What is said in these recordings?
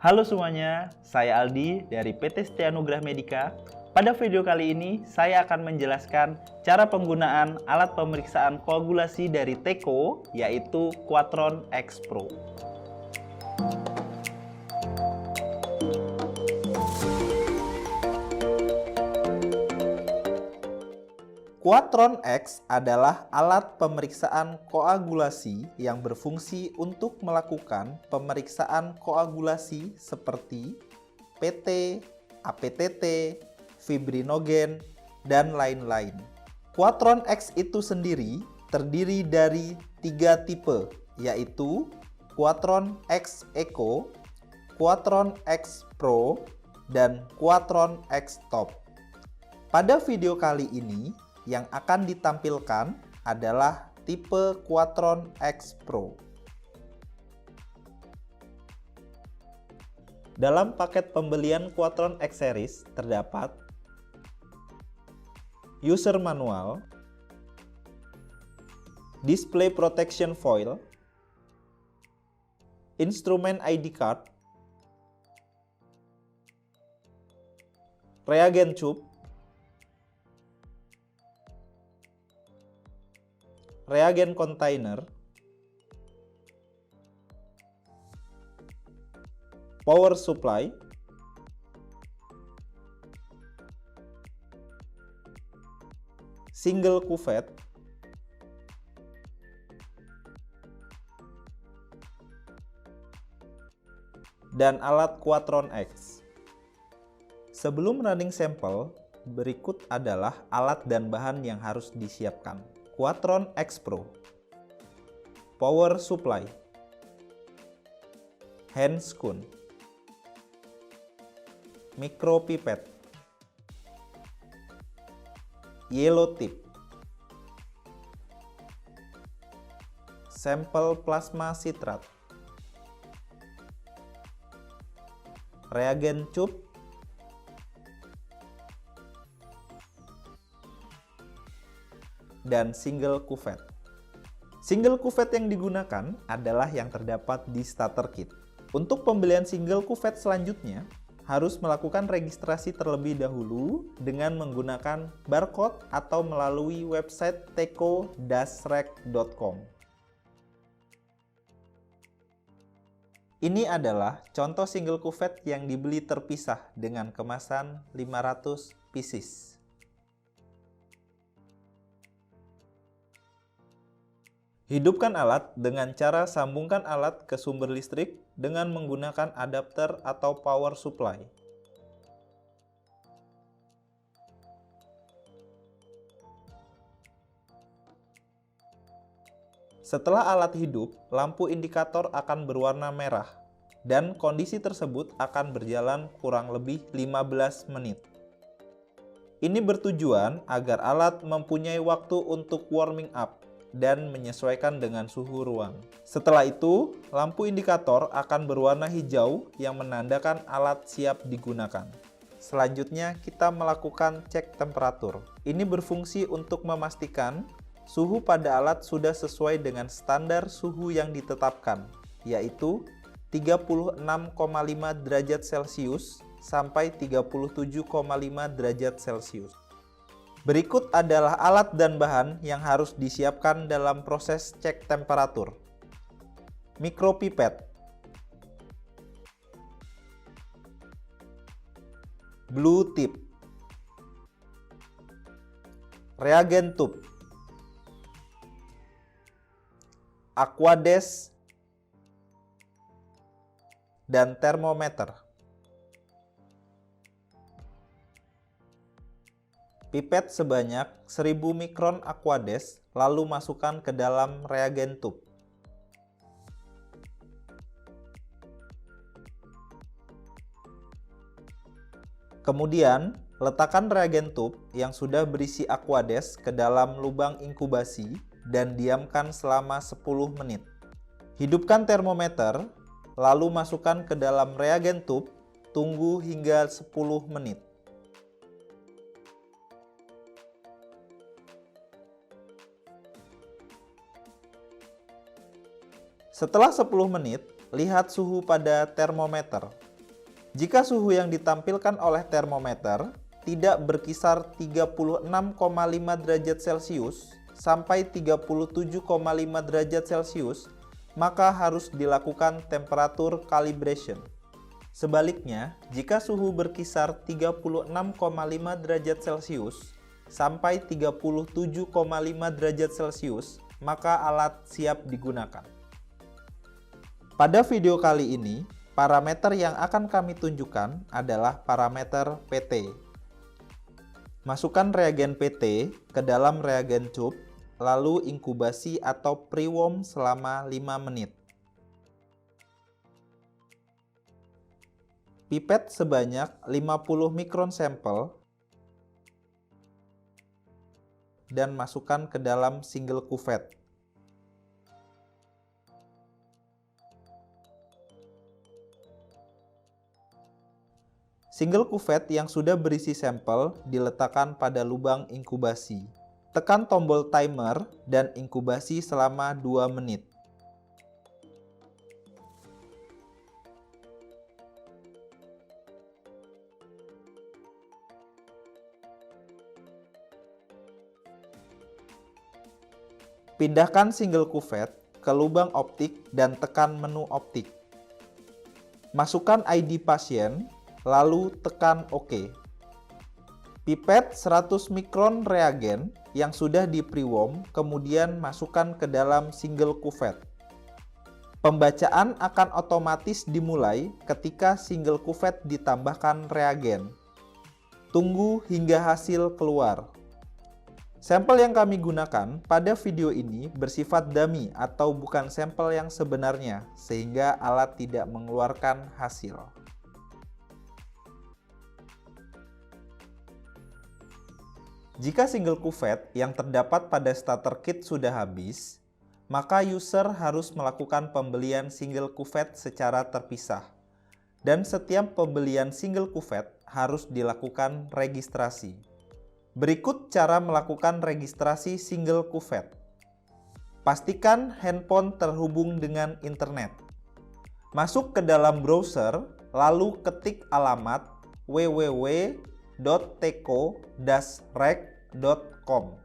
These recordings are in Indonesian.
Halo semuanya, saya Aldi dari PT Setia Nugraha Medika. Pada video kali ini, saya akan menjelaskan cara penggunaan alat pemeriksaan koagulasi dari Teco, yaitu Quatron X Pro. Quatron X adalah alat pemeriksaan koagulasi yang berfungsi untuk melakukan pemeriksaan koagulasi seperti PT, APTT, fibrinogen, dan lain-lain. Quatron X itu sendiri terdiri dari 3 tipe, yaitu Quatron X Eco, Quatron X Pro, dan Quatron X Top. Pada video kali ini, yang akan ditampilkan adalah tipe Quatron X Pro. Dalam paket pembelian Quatron X Series terdapat user manual, display protection foil, instrumen ID card, reagent tube, reagent container, power supply, single cuvette, dan alat Quatron X. Sebelum running sampel, berikut adalah alat dan bahan yang harus disiapkan. Quatron X Pro, power supply, hand scone, micropipette, yellow tip, sampel plasma citrat, reagent tube, dan single cuvette. Single cuvette yang digunakan adalah yang terdapat di starter kit. Untuk pembelian single cuvette selanjutnya, harus melakukan registrasi terlebih dahulu dengan menggunakan barcode atau melalui website teco-rec.com. Ini adalah contoh single cuvette yang dibeli terpisah dengan kemasan 500 pieces. Hidupkan alat dengan cara sambungkan alat ke sumber listrik dengan menggunakan adapter atau power supply. Setelah alat hidup, lampu indikator akan berwarna merah dan kondisi tersebut akan berjalan kurang lebih 15 menit. Ini bertujuan agar alat mempunyai waktu untuk warming up dan menyesuaikan dengan suhu ruang. Setelah itu, lampu indikator akan berwarna hijau yang menandakan alat siap digunakan. Selanjutnya, kita melakukan cek temperatur. Ini berfungsi untuk memastikan suhu pada alat sudah sesuai dengan standar suhu yang ditetapkan, yaitu 36,5 derajat Celcius sampai 37,5 derajat Celcius. Berikut adalah alat dan bahan yang harus disiapkan dalam proses cek temperatur. Micropipette, blue tip, reagent tube, aquades, dan termometer. Pipet sebanyak 1000 mikron aquades, lalu masukkan ke dalam reagent tube. Kemudian, letakkan reagent tube yang sudah berisi aquades ke dalam lubang inkubasi dan diamkan selama 10 menit. Hidupkan termometer, lalu masukkan ke dalam reagent tube, tunggu hingga 10 menit. Setelah 10 menit, lihat suhu pada termometer. Jika suhu yang ditampilkan oleh termometer tidak berkisar 36,5 derajat Celcius sampai 37,5 derajat Celcius, maka harus dilakukan temperatur calibration. Sebaliknya, jika suhu berkisar 36,5 derajat Celcius sampai 37,5 derajat Celcius, maka alat siap digunakan. Pada video kali ini, parameter yang akan kami tunjukkan adalah parameter PT. Masukkan reagen PT ke dalam reagen tube, lalu inkubasi atau pre-warm selama 5 menit. Pipet sebanyak 50 mikron sampel dan masukkan ke dalam single cuvette. Single cuvette yang sudah berisi sampel diletakkan pada lubang inkubasi. Tekan tombol timer dan inkubasi selama 2 menit. Pindahkan single cuvette ke lubang optik dan tekan menu optik. Masukkan ID pasien, lalu tekan OK. Pipet 100 mikron reagen yang sudah di pre-warm kemudian masukkan ke dalam single cuvette. Pembacaan akan otomatis dimulai ketika single cuvette ditambahkan reagen. Tunggu hingga hasil keluar. Sampel yang kami gunakan pada video ini bersifat dummy atau bukan sampel yang sebenarnya, sehingga alat tidak mengeluarkan hasil. Jika single cuvette yang terdapat pada starter kit sudah habis, maka user harus melakukan pembelian single cuvette secara terpisah. Dan setiap pembelian single cuvette harus dilakukan registrasi. Berikut cara melakukan registrasi single cuvette. Pastikan handphone terhubung dengan internet. Masuk ke dalam browser, lalu ketik alamat www.teco-rec.com.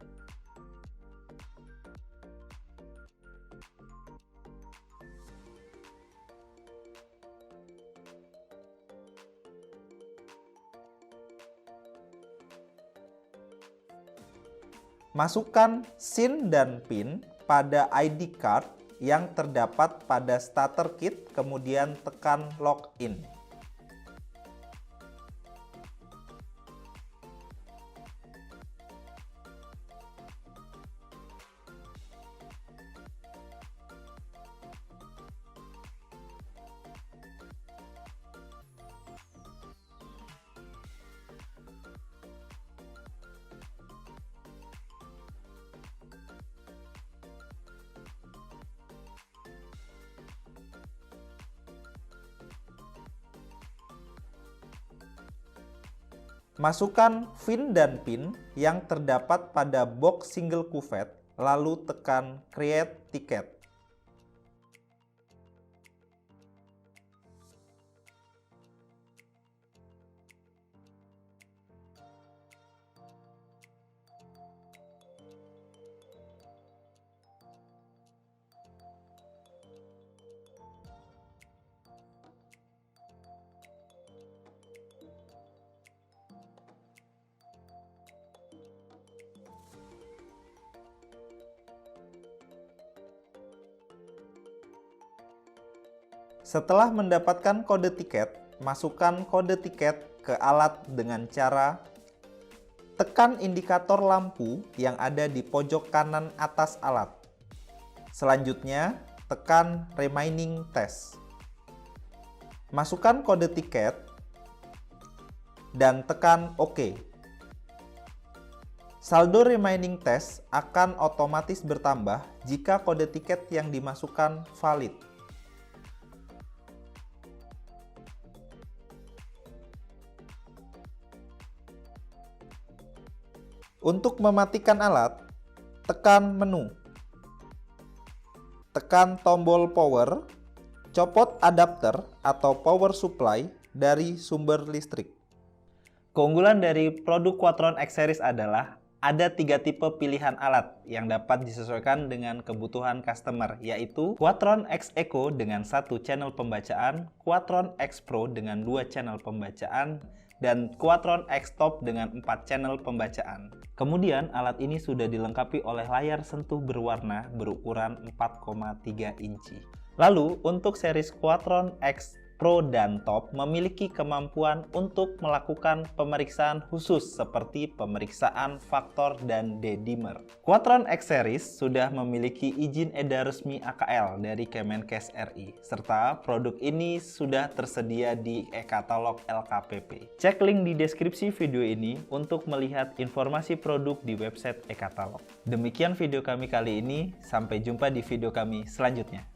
Masukkan SIN dan PIN pada ID card yang terdapat pada starter kit, kemudian tekan login. Masukkan VIN dan PIN yang terdapat pada box single cuvette, lalu tekan Create Ticket. Setelah mendapatkan kode tiket, masukkan kode tiket ke alat dengan cara tekan indikator lampu yang ada di pojok kanan atas alat. Selanjutnya, tekan Remaining Test. Masukkan kode tiket dan tekan OK. Saldo remaining test akan otomatis bertambah jika kode tiket yang dimasukkan valid. Untuk mematikan alat, tekan menu. Tekan tombol power, copot adapter atau power supply, dari sumber listrik. Keunggulan dari produk Quatron X Series adalah ada 3 tipe pilihan alat yang dapat disesuaikan dengan kebutuhan customer, yaitu Quatron X Eco dengan 1 channel pembacaan, Quatron X Pro dengan 2 channel pembacaan, dan Quatron X Top dengan 4 channel pembacaan. Kemudian alat ini sudah dilengkapi oleh layar sentuh berwarna berukuran 4,3 inci. Lalu untuk series Quatron X Pro dan Top memiliki kemampuan untuk melakukan pemeriksaan khusus seperti pemeriksaan faktor dan dedimmer. Quatron X Series sudah memiliki izin edar resmi AKL dari Kemenkes RI, serta produk ini sudah tersedia di e-katalog LKPP. Cek link di deskripsi video ini untuk melihat informasi produk di website e-katalog. Demikian video kami kali ini, sampai jumpa di video kami selanjutnya.